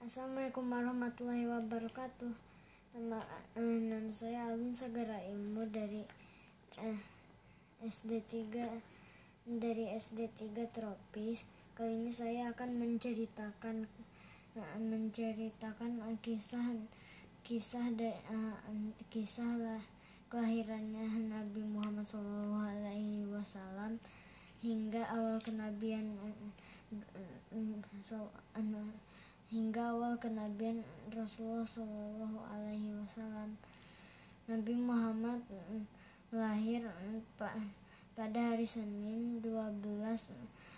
Assalamualaikum warahmatullahi wabarakatuh. Nama saya Alun Sagara Ilmu dari SD 3 Tropis. Kali ini saya akan menceritakan kisah kelahirannya Nabi Muhammad SAW hingga awal kenabian Rasulullah SAW. Nabi Muhammad lahir pada hari Senin 12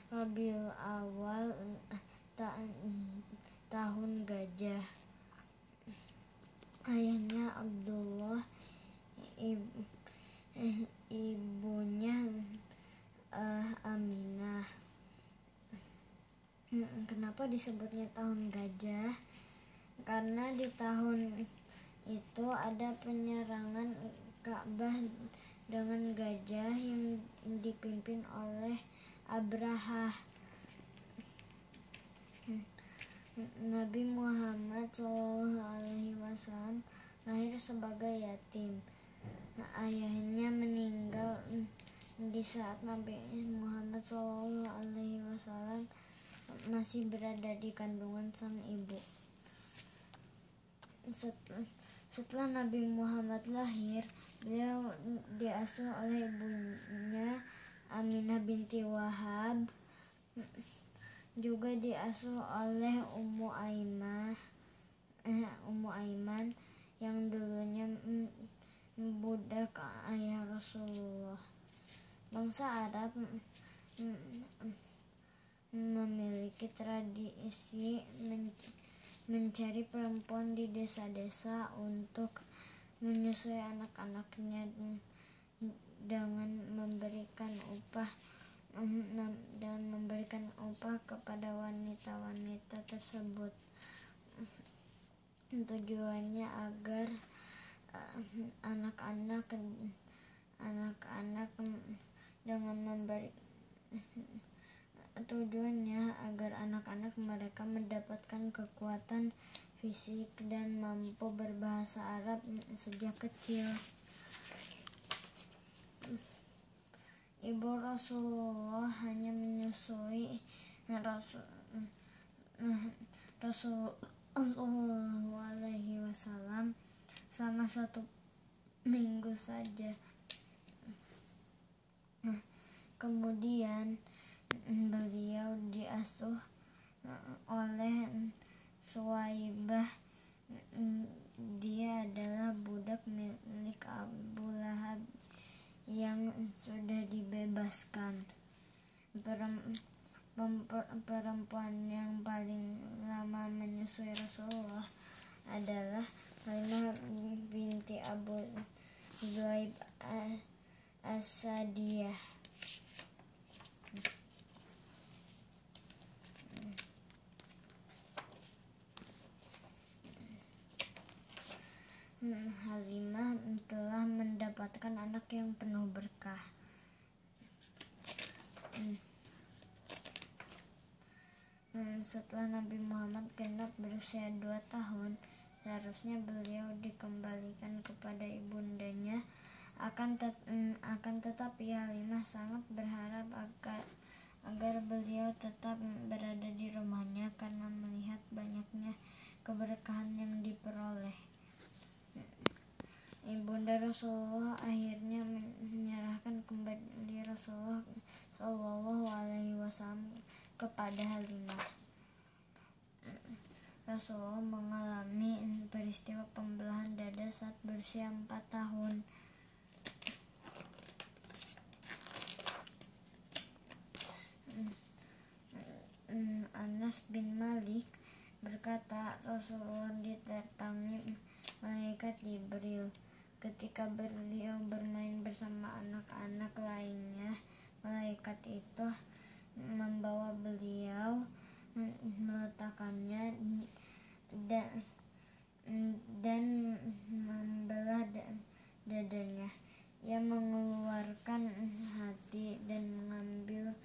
Rabiul Awal tahun Gajah. Ayahnya Abdullah, ibunya Aminah. Kenapa disebutnya tahun Gajah? Karena di tahun itu ada penyerangan Ka'bah dengan gajah yang dipimpin oleh Abraha. Nabi Muhammad SAW lahir sebagai yatim. Ayahnya meninggal di saat Nabi Muhammad SAW masih berada di kandungan sang ibu. Setelah Nabi Muhammad lahir, beliau diasuh oleh ibunya Aminah binti Wahab, juga diasuh oleh Ummu Aiman yang dulunya budak ayah Rasulullah. Bangsa Arab memiliki tradisi mencari perempuan di desa-desa untuk menyusui anak-anaknya dengan memberikan upah kepada wanita-wanita tersebut. Tujuannya agar anak-anak mereka mendapatkan kekuatan fisik dan mampu berbahasa Arab sejak kecil. Ibu Rasulullah hanya menyusui Rasulullah SAW selama 1 minggu saja. Kemudian beliau diasuh oleh Suwaibah. Dia adalah budak milik Abu Lahab yang sudah dibebaskan. Perempuan yang paling lama menyusui Rasulullah adalah Halimah binti Abu Zuhaib As-Sadiyah. Halimah telah mendapatkan anak yang penuh berkah. Setelah Nabi Muhammad genap berusia 2 tahun, seharusnya beliau dikembalikan kepada ibundanya. Akan tetapi Halimah sangat berharap agar beliau tetap berada di rumahnya karena melihat banyaknya keberkahan yang diperoleh. Ibunda Rasulullah akhirnya menyerahkan kembali Rasulullah SAW kepada Halimah. Rasulullah mengalami peristiwa pembelahan dada saat berusia 4 tahun. Anas bin Malik berkata, Rasulullah didatangi malaikat Jibril. Ketika beliau bermain bersama anak-anak lainnya, malaikat itu membawa beliau, meletakkannya dan membelah dadanya. Ia mengeluarkan hati dan mengambil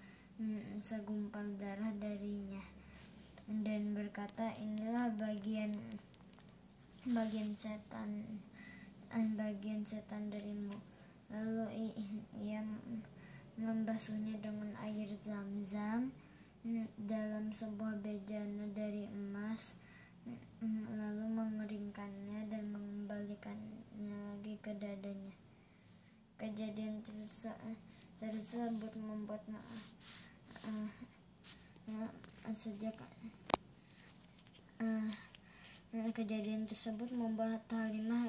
segumpal darah darinya. dan berkata, inilah bagian setan darimu. Lalu ia membasuhnya dengan air Zam-Zam dalam sebuah bejana dari emas, lalu mengeringkannya dan mengembalikannya lagi ke dadanya. Kejadian tersebut membuat Halimah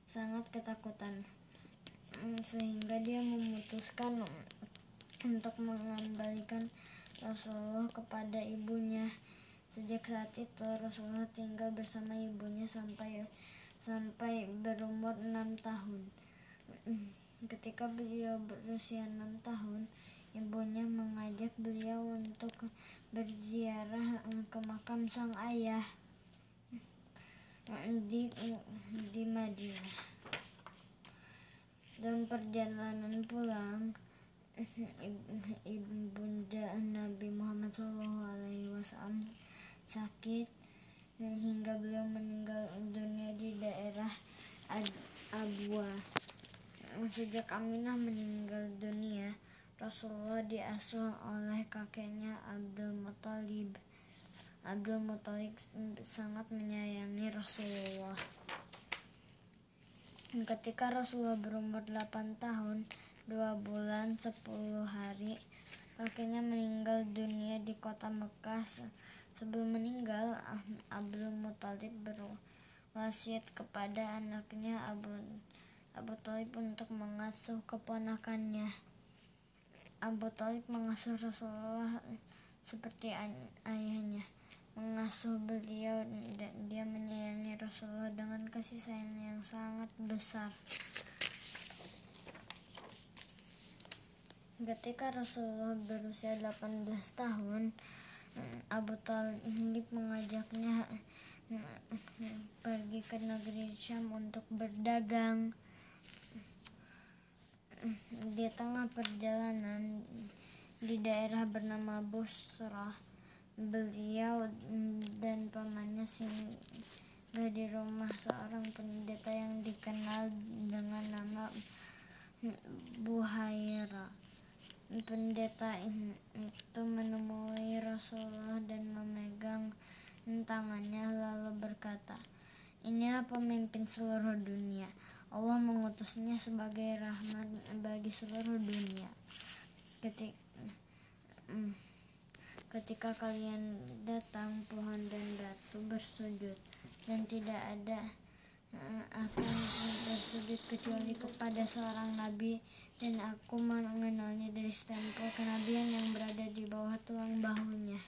sangat ketakutan, sehingga dia memutuskan untuk mengembalikan Rasulullah kepada ibunya. Sejak saat itu Rasulullah tinggal bersama ibunya sampai berumur 6 tahun. Ketika beliau berusia 6 tahun, ibunya mengajak beliau untuk berziarah ke makam sang ayah di Madinah. Dalam perjalanan pulang, ibunda Nabi Muhammad SAW sakit hingga beliau meninggal dunia di daerah Abwa. Sejak Aminah meninggal dunia, Rasulullah diasuh oleh kakeknya Abdul Muthalib. Abdul Muthalib sangat menyayangi Rasulullah. Ketika Rasulullah berumur 8 tahun 2 bulan 10 hari, kakeknya meninggal dunia di kota Mekah. Sebelum meninggal, Abdul Muthalib berwasiat kepada anaknya Abu Thalib untuk mengasuh keponakannya. Abu Thalib mengasuh Rasulullah seperti ayahnya mengasuh beliau, dan dia menyayangi Rasulullah dengan kasih sayang yang sangat besar. Ketika Rasulullah berusia 18 tahun, Abu Thalib mengajaknya pergi ke negeri Syam untuk berdagang. Di tengah perjalanan di daerah bernama Busrah, beliau dan pamannya singgah di rumah seorang pendeta yang dikenal dengan nama Buhaira. Pendeta itu menemui Rasulullah dan memegang tangannya lalu berkata, inilah pemimpin seluruh dunia. Allah mengutusnya sebagai rahmat bagi seluruh dunia. Ketika kalian datang, pohon dan batu bersujud, dan tidak ada akan bersujud kecuali kepada seorang nabi, dan aku mengenalnya dari stempel kenabian yang berada di bawah tulang bahunya.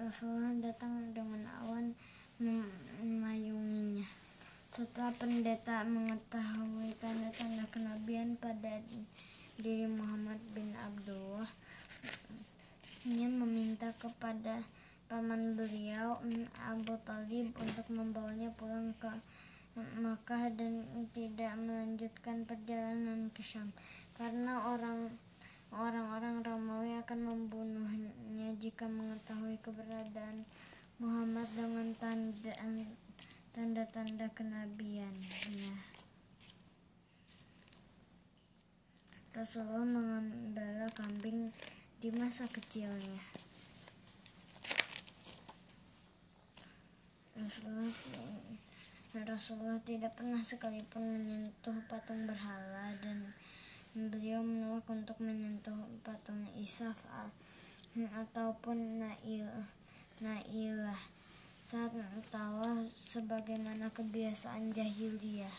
Rasulullah datang dengan awan memayunginya. Setelah pendeta mengetahui tanda-tanda kenabian pada diri Muhammad bin Abdullah, ia meminta kepada paman beliau, Abu Thalib, untuk membawanya pulang ke Makkah dan tidak melanjutkan perjalanan ke Syam, karena orang-orang Romawi akan membunuhnya jika mengetahui keberadaan Muhammad dengan tanda-tanda kenabiannya. Rasulullah mengembala kambing di masa kecilnya. Rasulullah tidak pernah sekalipun menyentuh patung berhala, dan beliau menolak untuk menyentuh patung Isaf ataupun Nailah saat tawaf sebagaimana kebiasaan jahiliyah.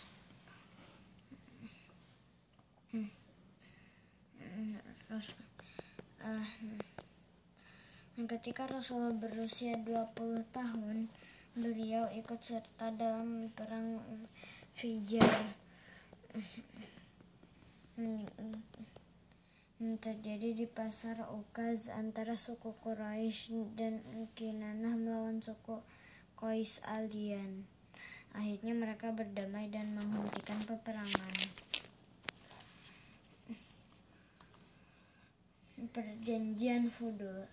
Ketika Rasulullah berusia 20 tahun, beliau ikut serta dalam perang Fijar. Terjadi di pasar Ukaz antara suku Quraisy dan Kinanah melawan suku Qais Alian. Akhirnya mereka berdamai dan menghentikan peperangan. perjanjian Fudul.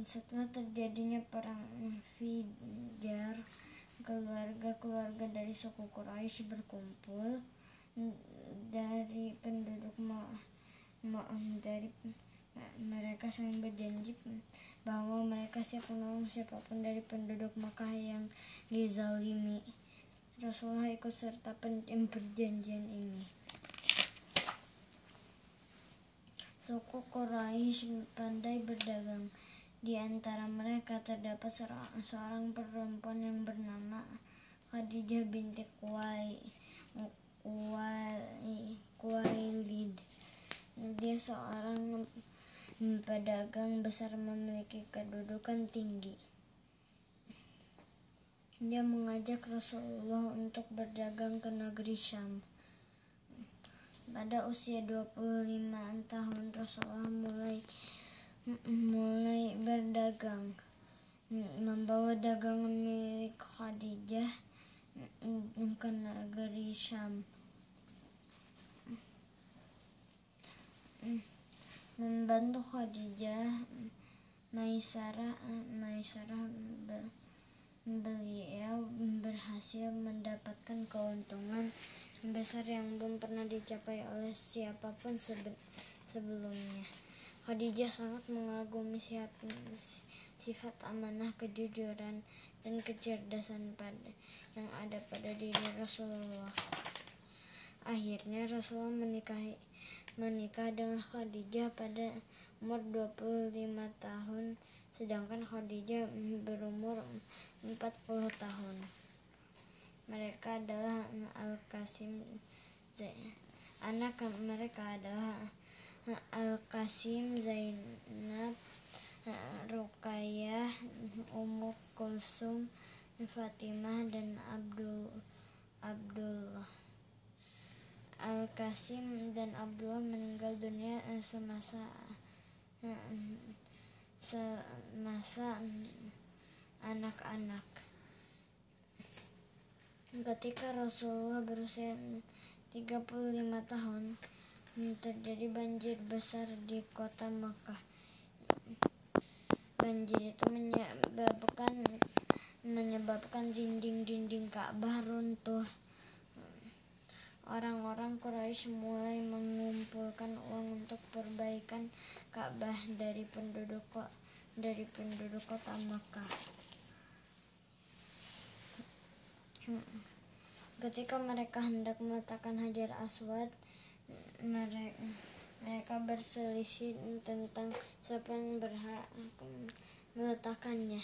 Setelah terjadinya perang Fijar, keluarga-keluarga dari suku Quraisy berkumpul. Dari penduduk dari mereka saling berjanji bahwa mereka siap menolong siapapun dari penduduk Makkah yang dizalimi. Rasulullah ikut serta perjanjian ini. Suku Quraisy pandai berdagang. Di antara mereka terdapat seorang perempuan yang bernama Khadijah binti Khuwailid. Dia seorang pedagang besar memiliki kedudukan tinggi. Dia mengajak Rasulullah untuk berdagang ke negeri Syam. Pada usia 25 tahun Rasulullah mulai berdagang, membawa dagangan milik Khadijah ke negeri Syam, membantu Khadijah. Maisarah beliau berhasil mendapatkan keuntungan besar yang belum pernah dicapai oleh siapapun sebelumnya. Khadijah sangat mengagumi sifat amanah, kejujuran, dan kecerdasan yang ada pada diri Rasulullah. Akhirnya Rasulullah menikah dengan Khadijah pada umur 25 tahun, sedangkan Khadijah berumur 40 tahun. Mereka adalah anak mereka adalah Al-Qasim, Zainab, Ruqayyah, Ummu Kulsum, Fatimah, dan Abdullah. Al-Qasim dan Abdullah meninggal dunia semasa anak-anak. Ketika Rasulullah berusia 35 tahun, terjadi banjir besar di kota Makkah. Banjir itu menyebabkan dinding-dinding Ka'bah runtuh. Orang-orang Quraisy mulai mengumpulkan uang untuk perbaikan Ka'bah dari penduduk kota Makkah. Ketika mereka hendak meletakkan Hajar Aswad, mereka berselisih tentang siapa yang berhak meletakkannya.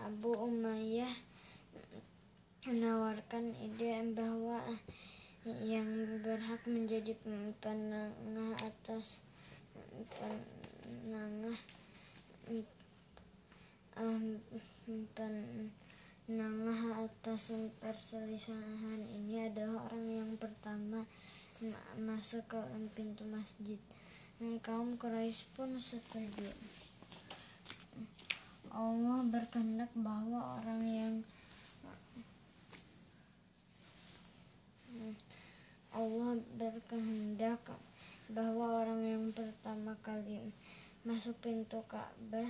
Abu Umayyah menawarkan ide bahwa yang berhak menjadi penengah atas perselisihan ini adalah orang yang pertama masuk ke pintu masjid. Kaum Quraisy pun setuju. Allah berkehendak bahwa orang yang pertama kali masuk pintu Ka'bah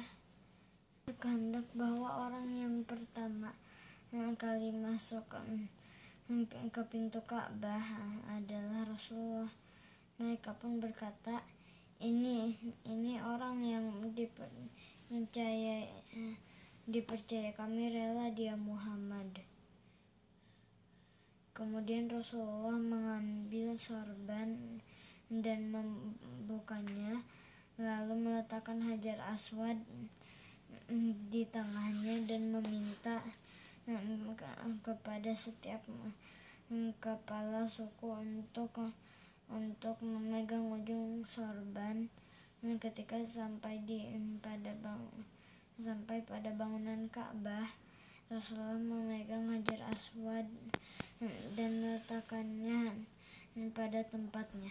ke pintu Ka'bah adalah Rasulullah. Mereka pun berkata, ini orang yang dipercaya, kami rela dia Muhammad. Kemudian Rasulullah mengambil sorban dan membukanya, lalu meletakkan Hajar Aswad di tengahnya dan meminta kepada setiap kepala suku untuk memegang ujung sorban. Ketika sampai pada bangunan Ka'bah, Rasulullah memegang Hajar Aswad dan meletakkannya pada tempatnya.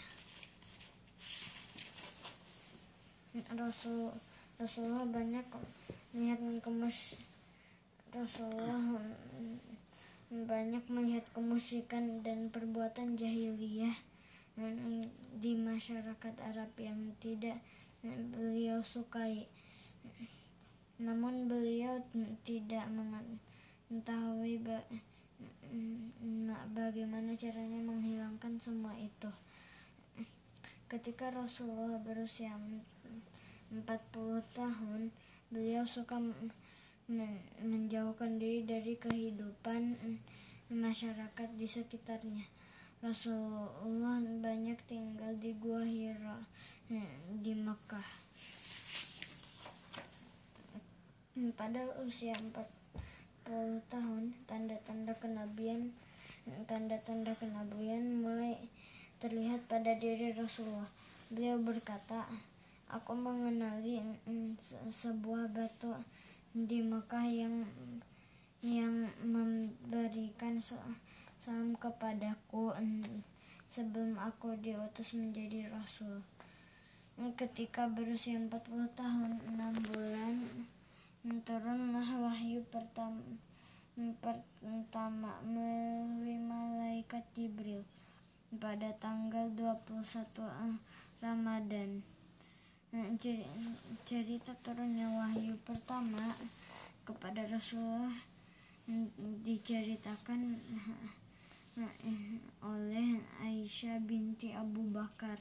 Rasulullah banyak melihat kemusyrikan dan perbuatan jahiliyah di masyarakat Arab yang tidak beliau sukai. Namun beliau tidak mengetahui bagaimana caranya menghilangkan semua itu. Ketika Rasulullah berusia 40 tahun, beliau suka menjauhkan diri dari kehidupan masyarakat di sekitarnya. Rasulullah banyak tinggal di Gua Hira di Mekah. Pada usia 40 tahun, tanda-tanda kenabian mulai terlihat pada diri Rasulullah. Beliau berkata, "Aku mengenali sebuah batu di Mekah yang memberikan salam kepadaku sebelum aku diutus menjadi rasul." Ketika berusia 40 tahun 6 bulan, turunlah wahyu pertama melalui malaikat Jibril pada tanggal 21 Ramadan. Cerita turunnya wahyu pertama kepada Rasulullah diceritakan oleh Aisyah binti Abu Bakar.